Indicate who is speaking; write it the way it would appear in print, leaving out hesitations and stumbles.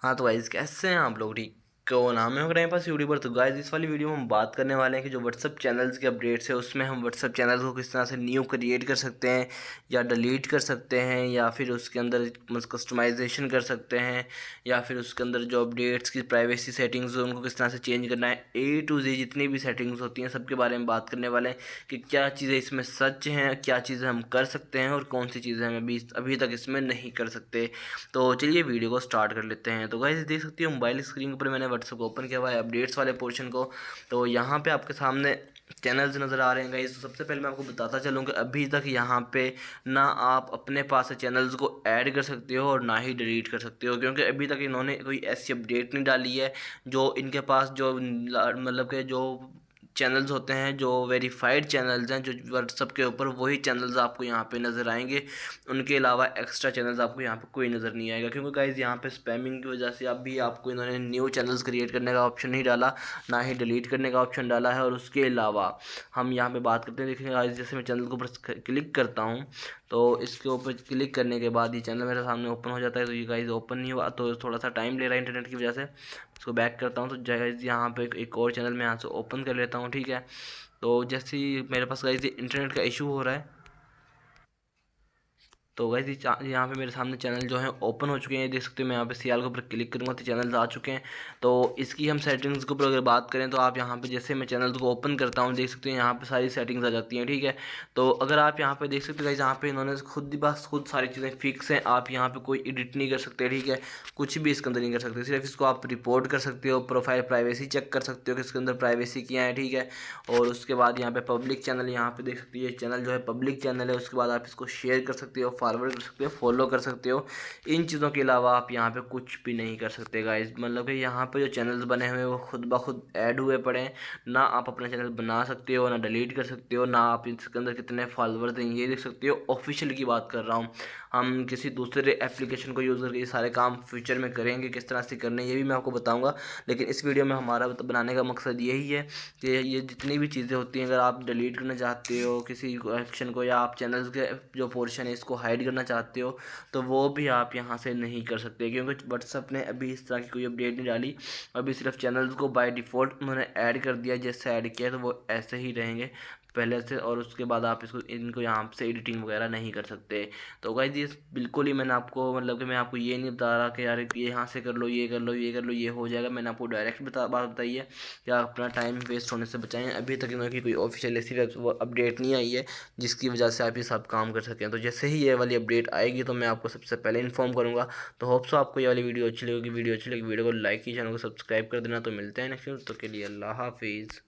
Speaker 1: हाँ तो गाइस कैसे हैं आप लोग? ठीक को नाम है टाइम पास यूट्यूबर। तो गाइस इस वाली वीडियो में हम बात करने वाले हैं कि जो व्हाट्सअप चैनल्स के अपडेट्स है उसमें हम व्हाट्सअप चैनल्स को किस तरह से न्यू क्रिएट कर सकते हैं या डिलीट कर सकते हैं, या फिर उसके अंदर कस्टमाइजेशन कर सकते हैं, या फिर उसके अंदर जो अपडेट्स की प्राइवेसी सेटिंग्स है उनको किस तरह से चेंज करना है। A to Z जितनी भी सेटिंग्स होती हैं सबके बारे में बात करने वाले हैं कि क्या चीज़ें इसमें सच हैं, क्या चीज़ें हम कर सकते हैं और कौन सी चीज़ें हम अभी तक इसमें नहीं कर सकते। तो चलिए वीडियो को स्टार्ट कर लेते हैं। तो गाइस देख सकते हो मोबाइल स्क्रीन के ऊपर मैंने व्हाट्सअप ओपन किया हुआ है, अपडेट्स वाले पोर्शन को। तो यहाँ पे आपके सामने चैनल्स नज़र आ रहे हैं गाइस। तो सबसे पहले मैं आपको बताता चलूँ कि अभी तक यहाँ पे ना आप अपने पास से चैनल्स को ऐड कर सकते हो और ना ही डिलीट कर सकते हो, क्योंकि अभी तक इन्होंने कोई ऐसी अपडेट नहीं डाली है जो इनके पास जो मतलब कि जो चैनल्स होते हैं, जो वेरीफाइड चैनल्स हैं जो व्हाट्सअप के ऊपर, वही चैनल्स आपको यहाँ पे नज़र आएंगे। उनके अलावा एक्स्ट्रा चैनल्स आपको यहाँ पे कोई नज़र नहीं आएगा, क्योंकि गाइज़ यहाँ पे स्पैमिंग की वजह से अभी आपको इन्होंने न्यू चैनल्स क्रिएट करने का ऑप्शन नहीं डाला, ना ही डिलीट करने का ऑप्शन डाला है। और उसके अलावा हम यहाँ पे बात करते हैं, देखिए गाइज़ जैसे मैं चैनल के ऊपर क्लिक करता हूँ तो इसके ऊपर क्लिक करने के बाद ये चैनल मेरे सामने ओपन हो जाता है। तो ये गाइज़ ओपन नहीं हुआ तो थोड़ा सा टाइम ले रहा है इंटरनेट की वजह से। इसको बैक करता हूँ तो गाइज़ यहाँ पे एक और चैनल मैं यहाँ से ओपन कर लेता हूँ, ठीक है। तो जैसे ही मेरे पास गाइस इंटरनेट का इशू हो रहा है, तो गाइस यहाँ पे मेरे सामने चैनल जो है ओपन हो चुके हैं। देख सकते हैं मैं यहाँ पे सियाल के ऊपर क्लिक करूँगा तो चैनल्स आ चुके हैं। तो इसकी हम सेटिंग्स के ऊपर अगर बात करें तो आप यहाँ पे जैसे मैं चैनल्स को ओपन करता हूँ देख सकते हैं यहाँ पे सारी सेटिंग्स आ जाती हैं, ठीक है। तो अगर आप यहाँ पे देख सकते हैं गाइस यहाँ पे इन्होंने खुद सारी चीज़ें फिक्स हैं। आप यहाँ पे कोई एडिट नहीं कर सकते, ठीक है। कुछ भी इसके अंदर नहीं कर सकते, सिर्फ इसको आप रिपोर्ट कर सकते हो, प्रोफाइल प्राइवेसी चेक कर सकते हो कि इसके अंदर प्राइवेसी क्या है, ठीक है। और उसके बाद यहाँ पे पब्लिक चैनल, यहाँ पे देख सकते हो ये चैनल जो है पब्लिक चैनल है। उसके बाद आप इसको शेयर कर सकते हो, फॉरवर्ड कर सकते हो, फॉलो कर सकते हो। इन चीज़ों के अलावा आप यहाँ पे कुछ भी नहीं कर सकते गाइज। मतलब कि यहाँ पे जो चैनल्स बने हुए हैं वो खुद ब खुद ऐड हुए पड़े हैं। ना आप अपना चैनल बना सकते हो, ना डिलीट कर सकते हो, ना आप इसके अंदर कितने फॉलोअर्स हैं ये देख सकते हो। ऑफिशियल की बात कर रहा हूँ, हम किसी दूसरे एप्लीकेशन को यूज़ करके ये सारे काम फ्यूचर में करेंगे, किस तरह से करने ये भी मैं आपको बताऊँगा। लेकिन इस वीडियो में हमारा बनाने का मकसद यही है कि ये जितनी भी चीज़ें होती हैं, अगर आप डिलीट करना चाहते हो किसी एक्शन को, या आप चैनल्स के जो पोर्शन है इसको हाइड करना चाहते हो, तो वो भी आप यहाँ से नहीं कर सकते, क्योंकि व्हाट्सअप ने अभी इस तरह की कोई अपडेट नहीं डाली। अभी सिर्फ चैनल्स को बाय डिफ़ॉल्ट उन्होंने ऐड कर दिया, जैसे ऐड किया तो वो ऐसे ही रहेंगे पहले से। और उसके बाद आप इनको यहाँ से एडिटिंग वगैरह नहीं कर सकते। तो गाइस ये बिल्कुल ही मैंने आपको मतलब कि मैं आपको ये नहीं बता रहा कि यार ये यहाँ से कर लो, ये कर लो, ये कर लो, ये हो जाएगा। मैंने आपको डायरेक्ट बात बताई है कि आप अपना टाइम वेस्ट होने से बचाएं। अभी तक इनकी कोई ऑफिशियल ऐसी अपडेट नहीं आई है जिसकी वजह से आप ये सब काम कर सकें। तो जैसे ही ये वाली अपडेट आएगी तो मैं आपको सबसे पहले इन्फॉर्म करूँगा। तो होप सो आपको ये वाली वीडियो अच्छी लगेगी। वीडियो अच्छी लगी वीडियो को लाइक कीजिए, चैनल को सब्सक्राइब कर देना। तो मिलते हैं नेक्स्ट वीडियो, तो के लिए अल्लाह हाफिज़।